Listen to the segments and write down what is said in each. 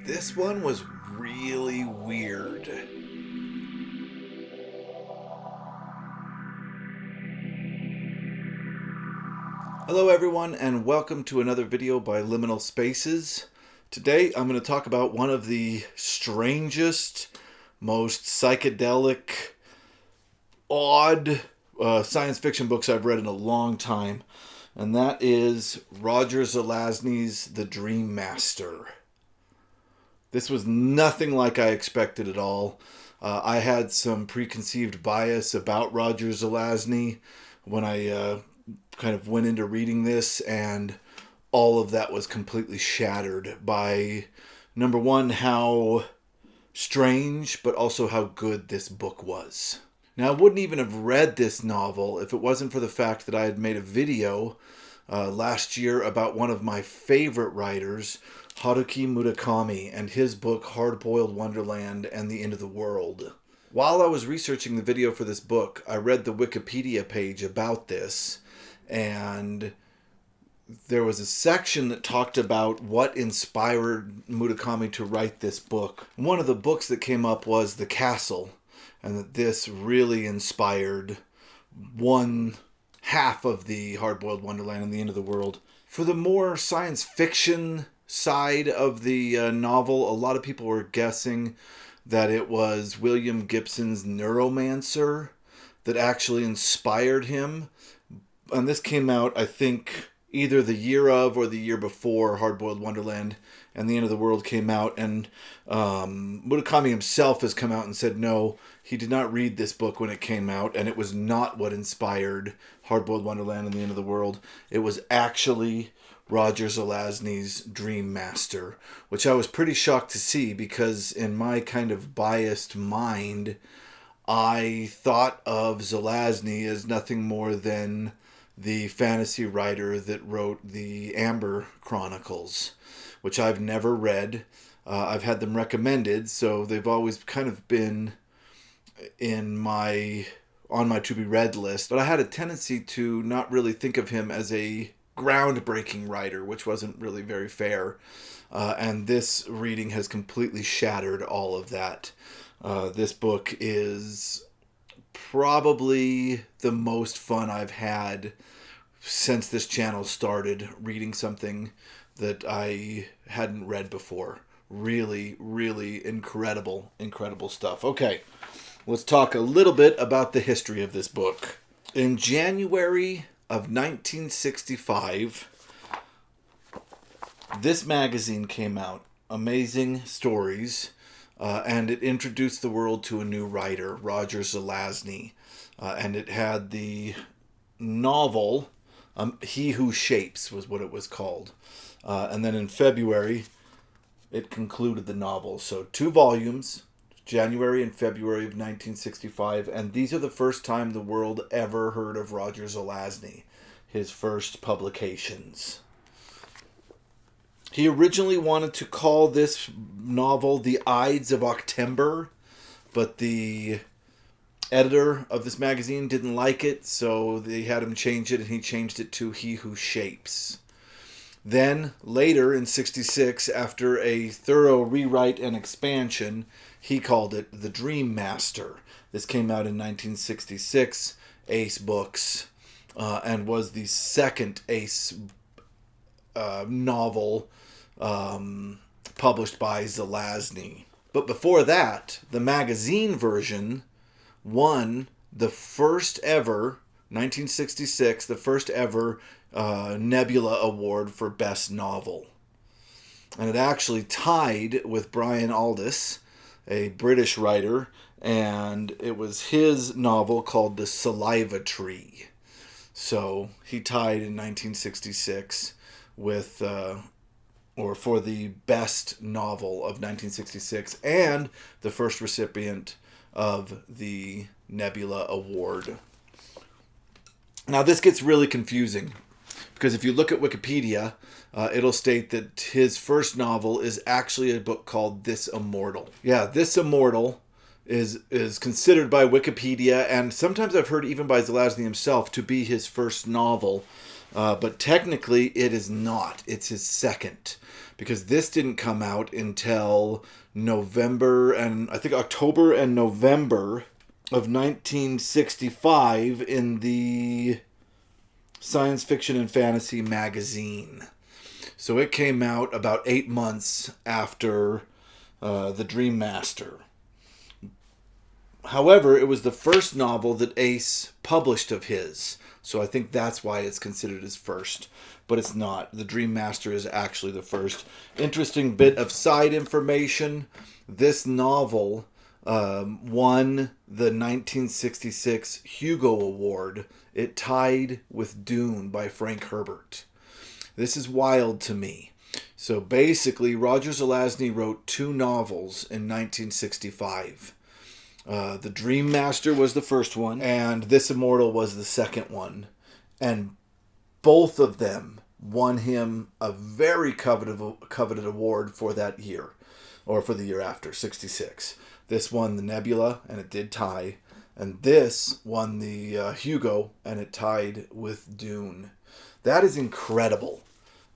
This one was really weird. Hello everyone, and welcome to another video by Liminal Spaces. Today I'm going to talk about one of the strangest, most psychedelic, odd science fiction books I've read in a long time, and that is Roger Zelazny's The Dream Master. This was nothing like I expected at all. I had some preconceived bias about Roger Zelazny when I kind of went into reading this, and all of that was completely shattered by, number one, how strange, but also how good this book was. Now, I wouldn't even have read this novel if it wasn't for the fact that I had made a video last year about one of my favorite writers, Haruki Murakami, and his book Hard-Boiled Wonderland and the End of the World. While I was researching the video for this book, I read the Wikipedia page about this, and there was a section that talked about what inspired Murakami to write this book. One of the books that came up was The Castle, and that this really inspired one half of the Hard-Boiled Wonderland and the End of the World. For the more science fiction side of the novel, a lot of people were guessing that it was William Gibson's Neuromancer that actually inspired him. And this came out, I think, either the year of or the year before Hard-Boiled Wonderland and the End of the World came out. And Murakami himself has come out and said no, he did not read this book when it came out, and it was not what inspired Hard-Boiled Wonderland and the End of the World. It was actually Roger Zelazny's Dream Master, which I was pretty shocked to see, because in my kind of biased mind, I thought of Zelazny as nothing more than the fantasy writer that wrote the Amber Chronicles, which I've never read. I've had them recommended, so they've always kind of been on my to be read list, but I had a tendency to not really think of him as a groundbreaking writer, which wasn't really very fair. And this reading has completely shattered all of that. This book is probably the most fun I've had since this channel started, reading something that I hadn't read before. Really, really incredible stuff. Okay, let's talk a little bit about the history of this book. In January of 1965, this magazine came out, Amazing Stories, and it introduced the world to a new writer, Roger Zelazny, and it had the novel, He Who Shapes was what it was called. And then in February, it concluded the novel. So 2 volumes, January and February of 1965, and these are the first time the world ever heard of Roger Zelazny, his first publications. He originally wanted to call this novel The Ides of October, but the editor of this magazine didn't like it, so they had him change it, and he changed it to He Who Shapes. Then, later in 66, after a thorough rewrite and expansion, he called it The Dream Master. This came out in 1966, Ace Books, and was the second Ace novel published by Zelazny. But before that, the magazine version won the first ever, 1966, the first ever Nebula Award for Best Novel. And it actually tied with Brian Aldiss, a British writer, and it was his novel called The Saliva Tree. So he tied in 1966 with, or for the best novel of 1966, and the first recipient of the Nebula Award. Now this gets really confusing, because if you look at Wikipedia, it'll state that his first novel is actually a book called This Immortal. Yeah, This Immortal is considered by Wikipedia, and sometimes I've heard even by Zelazny himself, to be his first novel. But technically it is not. It's his second, because this didn't come out until November and I think October and November of 1965 in the Science Fiction and Fantasy magazine. So it came out about 8 months after The Dream Master. However, it was the first novel that Ace published of his. So I think that's why it's considered his first. But it's not. The Dream Master is actually the first. Interesting bit of side information. This novel won the 1966 Hugo Award. It tied with Dune by Frank Herbert. This is wild to me. So basically, Roger Zelazny wrote 2 novels in 1965. The Dream Master was the first one, and This Immortal was the second one. And both of them won him a very coveted award for that year, or for the year after, 66. This won the Nebula, and it did tie. And this won the Hugo, and it tied with Dune. That is incredible.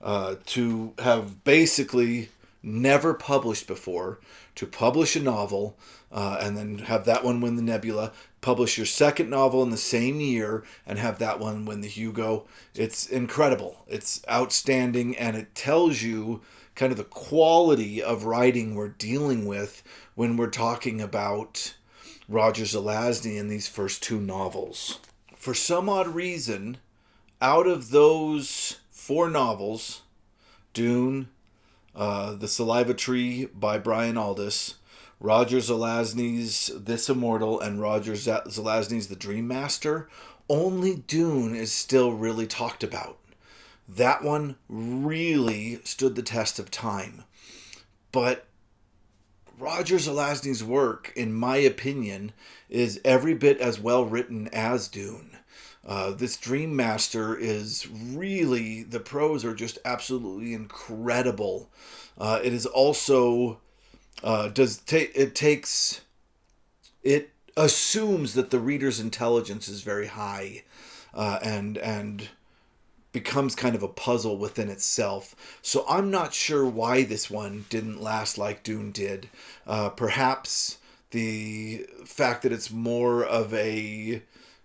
To have basically never published before, to publish a novel, and then have that one win the Nebula, publish your second novel in the same year, and have that one win the Hugo. It's incredible. It's outstanding, and it tells you kind of the quality of writing we're dealing with when we're talking about Roger Zelazny in these first 2 novels. For some odd reason, out of those 4 novels, Dune, The Saliva Tree by Brian Aldiss, Roger Zelazny's This Immortal, and Roger Zelazny's The Dream Master, only Dune is still really talked about. That one really stood the test of time. But Roger Zelazny's work, in my opinion, is every bit as well written as Dune. This Dream Master is really, the prose are just absolutely incredible. It is also it assumes that the reader's intelligence is very high, and becomes kind of a puzzle within itself. So I'm not sure why this one didn't last like Dune did. Perhaps the fact that it's more of a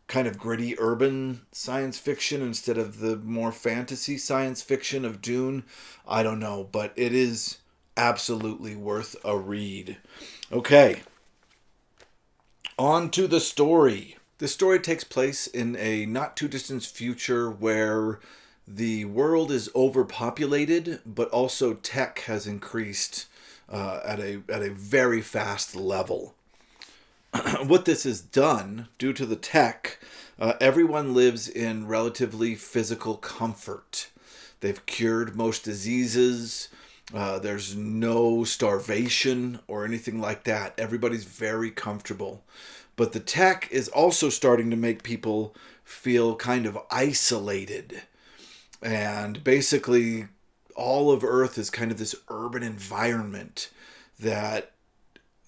kind of gritty urban science fiction instead of the more fantasy science fiction of Dune. I don't know, but it is absolutely worth a read. Okay, on to the story. The story takes place in a not too distant future where the world is overpopulated, but also tech has increased at a very fast level. What this has done, due to the tech, everyone lives in relatively physical comfort. They've cured most diseases. There's no starvation or anything like that. Everybody's very comfortable. But the tech is also starting to make people feel kind of isolated. And basically, all of Earth is kind of this urban environment that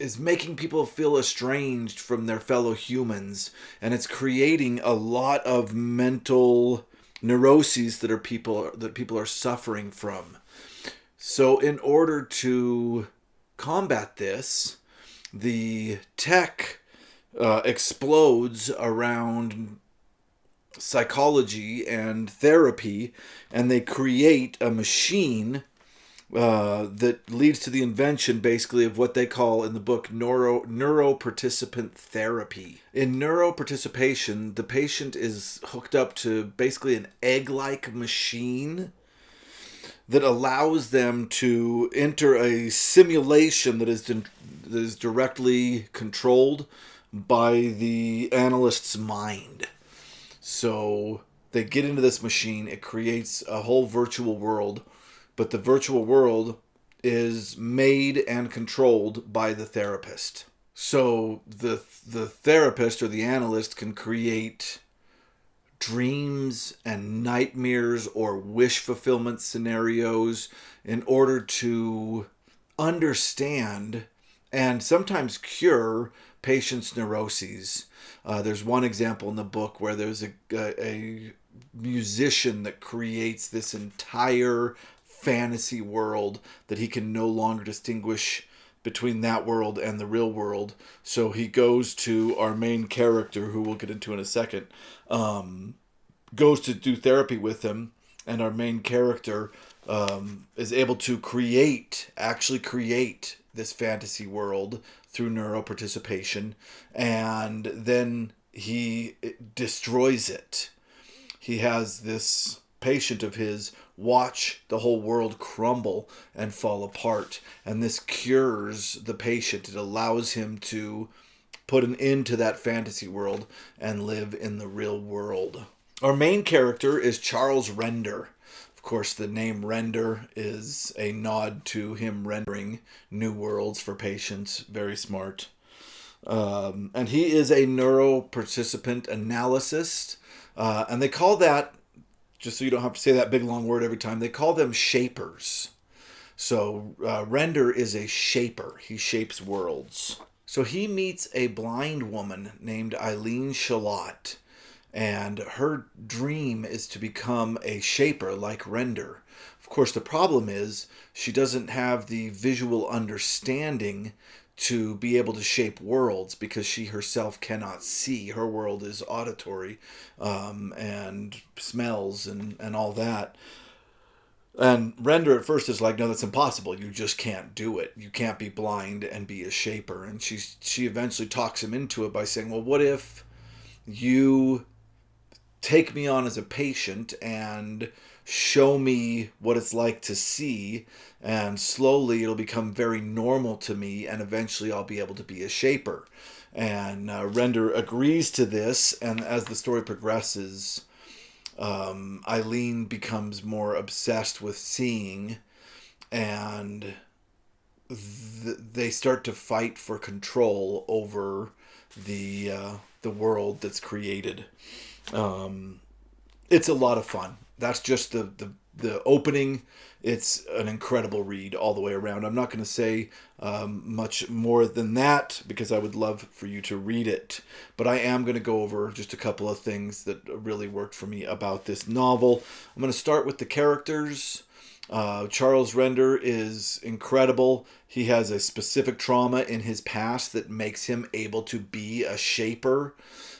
is making people feel estranged from their fellow humans. And it's creating a lot of mental neuroses that people are suffering from. So in order to combat this, the tech explodes around psychology and therapy, and they create a machine that leads to the invention, basically, of what they call in the book neuroparticipant therapy. In neuroparticipation, the patient is hooked up to basically an egg-like machine that allows them to enter a simulation that is directly controlled by the analyst's mind. So they get into this machine, it creates a whole virtual world, but the virtual world is made and controlled by the therapist. So the therapist or the analyst can create dreams and nightmares or wish fulfillment scenarios in order to understand and sometimes cure patients' neuroses. There's one example in the book where there's a musician that creates this entire fantasy world that he can no longer distinguish between that world and the real world. So he goes to our main character, who we'll get into in a second, goes to do therapy with him, and our main character is able to actually create this fantasy world through neuroparticipation, and then he destroys it. He has this patient of his watch the whole world crumble and fall apart, and this cures the patient. It allows him to put an end to that fantasy world and live in the real world. Our main character is Charles Render. Of course, the name Render is a nod to him rendering new worlds for patients. Very smart. And he is a neuroparticipant analyst. And they call that, just so you don't have to say that big long word every time, they call them shapers. So Render is a shaper. He shapes worlds. So he meets a blind woman named Eileen Shalott, and her dream is to become a shaper like Render. Of course, the problem is she doesn't have the visual understanding to be able to shape worlds because she herself cannot see. Her world is auditory and smells and all that. And Render at first is like, no, that's impossible. You just can't do it. You can't be blind and be a shaper. And she eventually talks him into it by saying, well, what if you take me on as a patient and show me what it's like to see, and slowly it'll become very normal to me, and eventually I'll be able to be a shaper. And Render agrees to this, and as the story progresses, Eileen becomes more obsessed with seeing, and they start to fight for control over the world that's created. It's a lot of fun. That's just the opening. It's an incredible read all the way around. I'm not going to say much more than that because I would love for you to read it. But I am going to go over just a couple of things that really worked for me about this novel. I'm going to start with the characters. Charles Render is incredible. He has a specific trauma in his past that makes him able to be a shaper.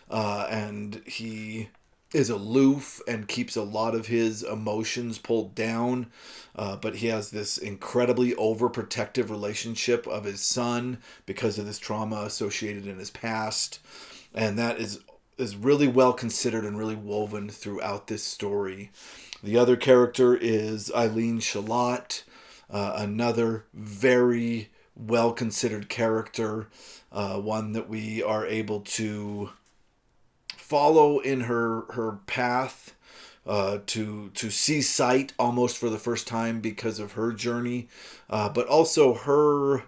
And he is aloof and keeps a lot of his emotions pulled down, but he has this incredibly overprotective relationship of his son because of this trauma associated in his past, and that is really well considered and really woven throughout this story. The other character is Eileen Shalott, another very well considered character, one that we are able to follow in her path to see sight almost for the first time because of her journey, but also her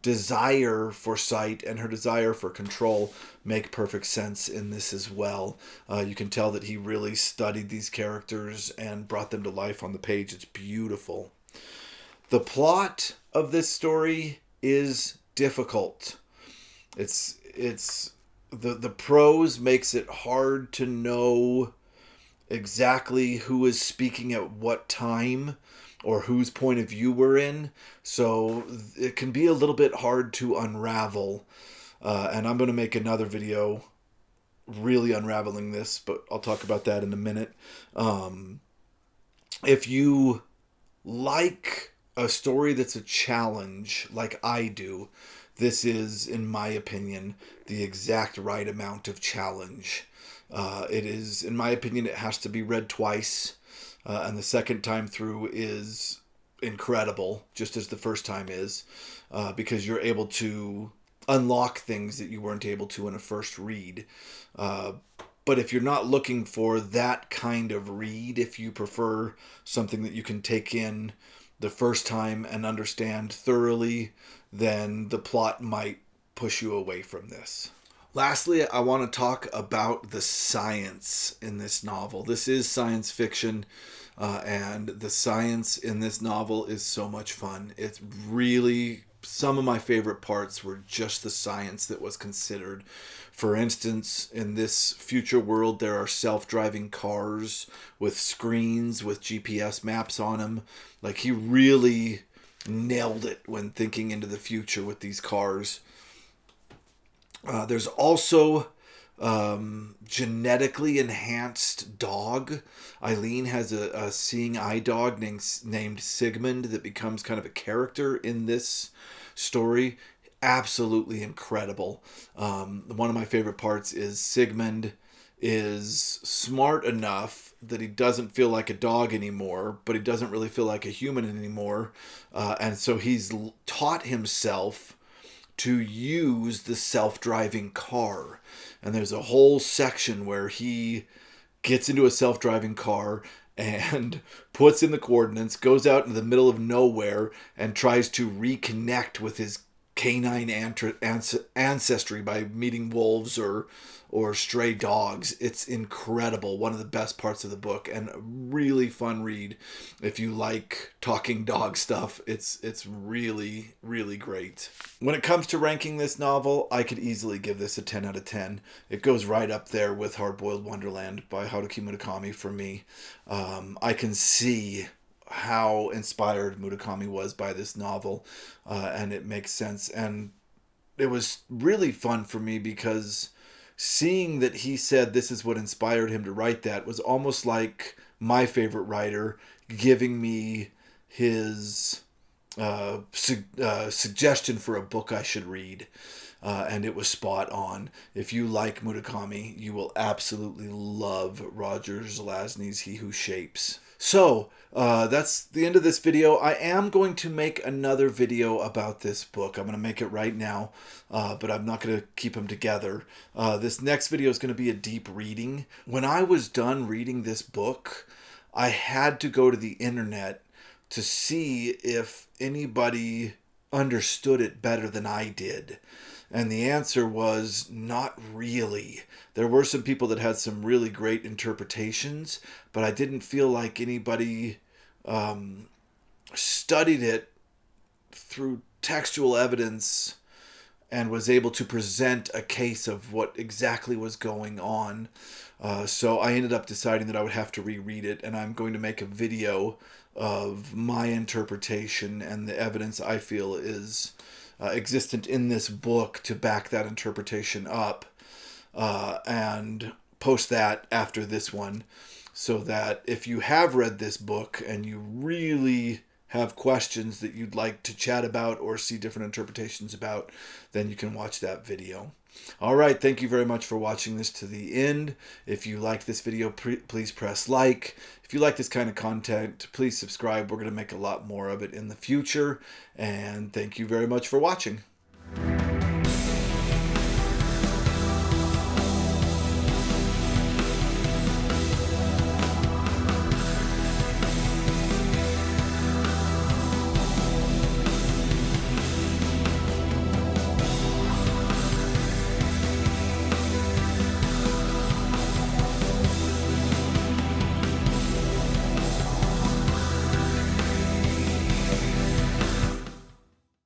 desire for sight and her desire for control make perfect sense in this as well. You can tell that he really studied these characters and brought them to life on the page. It's beautiful. The plot of this story is difficult. The prose makes it hard to know exactly who is speaking at what time or whose point of view we're in. So it can be a little bit hard to unravel. And I'm going to make another video really unraveling this, but I'll talk about that in a minute. If you like a story that's a challenge like I do, this is, in my opinion, the exact right amount of challenge. It is, in my opinion, it has to be read twice, and the second time through is incredible, just as the first time is, because you're able to unlock things that you weren't able to in a first read. But if you're not looking for that kind of read, if you prefer something that you can take in the first time and understand thoroughly, then the plot might push you away from this. Lastly, I want to talk about the science in this novel. This is science fiction, and the science in this novel is so much fun. It's really some of my favorite parts were just the science that was considered. For instance, in this future world, there are self-driving cars with screens with GPS maps on them. Like, he really nailed it when thinking into the future with these cars. There's also genetically enhanced dog. Eileen has a seeing eye dog named Sigmund that becomes kind of a character in this story. Absolutely incredible. One of my favorite parts is Sigmund is smart enough that he doesn't feel like a dog anymore, but he doesn't really feel like a human anymore. And so he's taught himself to use the self-driving car. And there's a whole section where he gets into a self-driving car and puts in the coordinates, goes out into the middle of nowhere, and tries to reconnect with his canine ancestry by meeting wolves or stray dogs. It's incredible. One of the best parts of the book, and a really fun read if you like talking dog stuff. It's really, really great. When it comes to ranking this novel, I could easily give this a 10 out of 10. It goes right up there with Hard-Boiled Wonderland by Haruki Murakami for me. I can see how inspired Murakami was by this novel, and it makes sense. And it was really fun for me because seeing that he said this is what inspired him to write that was almost like my favorite writer giving me his suggestion for a book I should read. And it was spot on. If you like Murakami, you will absolutely love Roger Zelazny's He Who Shapes. So, that's the end of this video. I am going to make another video about this book. I'm going to make it right now, but I'm not going to keep them together. This next video is going to be a deep reading. When I was done reading this book, I had to go to the internet to see if anybody understood it better than I did. And the answer was not really. There were some people that had some really great interpretations, but I didn't feel like anybody studied it through textual evidence and was able to present a case of what exactly was going on. So I ended up deciding that I would have to reread it, and I'm going to make a video of my interpretation and the evidence I feel is existent in this book to back that interpretation up, and post that after this one, so that if you have read this book and you really have questions that you'd like to chat about or see different interpretations about, then you can watch that video. All right, thank you very much for watching this to the end. If you like this video, please press like. If you like this kind of content, please subscribe. We're going to make a lot more of it in the future. And thank you very much for watching.